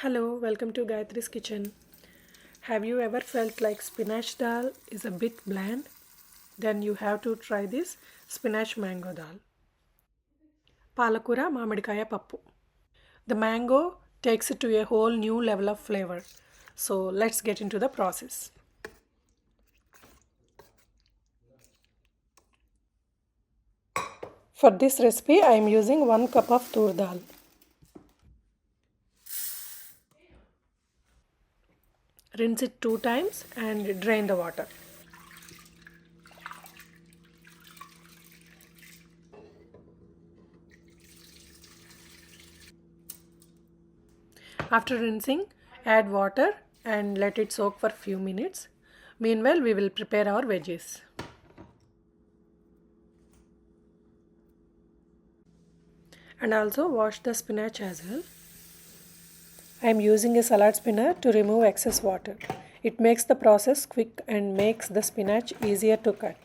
Hello, welcome to Gayatri's Kitchen. Have you ever felt like spinach dal is a bit bland? Then you have to try this spinach mango dal. Palakura Mamidikaya Pappu. The mango takes it to a whole new level of flavor. So let's get into the process. For this recipe, I am using 1 cup of Toor dal. Rinse it 2 times and drain the water. After rinsing, add water and let it soak for few minutes. Meanwhile, we will prepare our veggies. And also wash the spinach as well. I am using a salad spinner to remove excess water. It makes the process quick and makes the spinach easier to cut.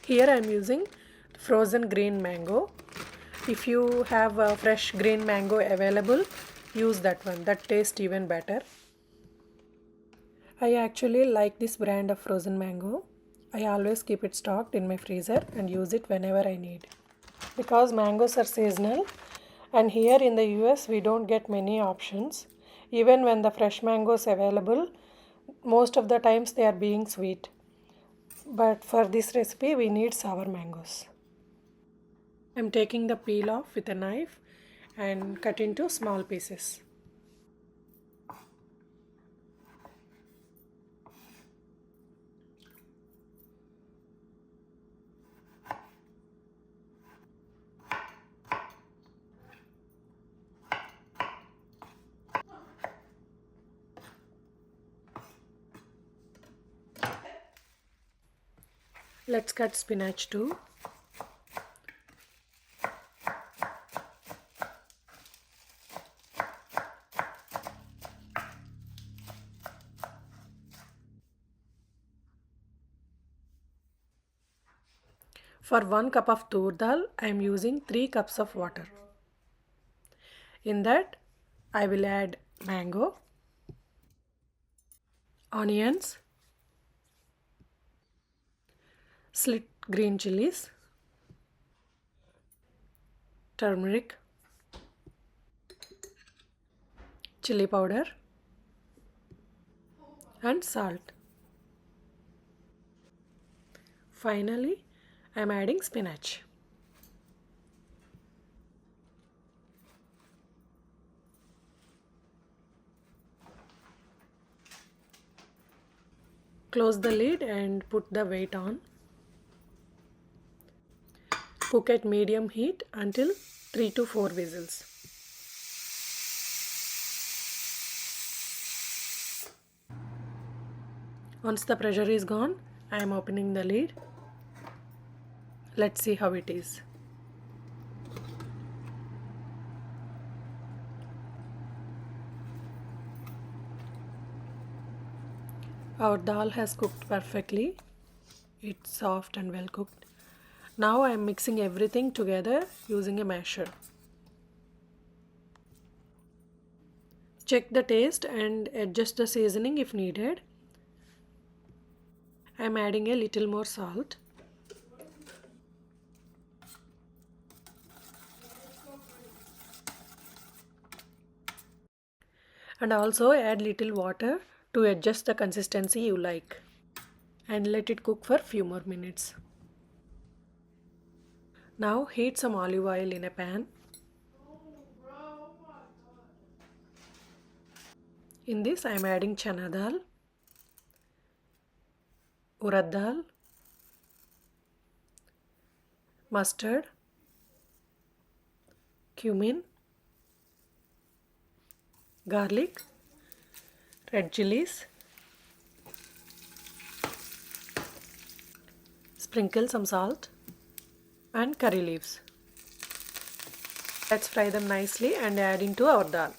Here I am using frozen green mango. If you have a fresh green mango available, use that one. That tastes even better. I actually like this brand of frozen mango. I always keep it stocked in my freezer and use it whenever I need. Because mangoes are seasonal and here in the US we don't get many options. Even when the fresh mangoes available, most of the times they are being sweet. But for this recipe we need sour mangoes. I'm taking the peel off with a knife and cut into small pieces. Let's cut spinach too. For 1 cup of Toor dal, I am using 3 cups of water. In that, I will add mango, onions, slit green chilies, turmeric, chili powder, and salt. Finally, I am adding spinach. Close the lid and put the weight on. Cook at medium heat until 3 to 4 whistles. Once the pressure is gone, I am opening the lid. Let's see how it is. Our dal has cooked perfectly. It's soft and well cooked. Now I am mixing everything together using a masher. Check the taste and adjust the seasoning if needed. I am adding a little more salt. And also add little water to adjust the consistency you like. And let it cook for few more minutes. Now heat some olive oil in a pan. In this I am adding chana dal, urad dal, mustard, cumin, garlic, red chilies, sprinkle some salt and curry leaves. Let's fry them nicely and add into our dal.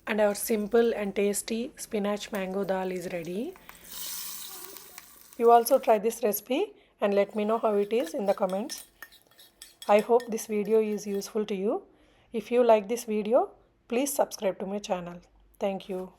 And our simple and tasty spinach mango dal is ready. You also try this recipe and let me know how it is in the comments. I hope this video is useful to you. If you like this video, please subscribe to my channel. Thank you.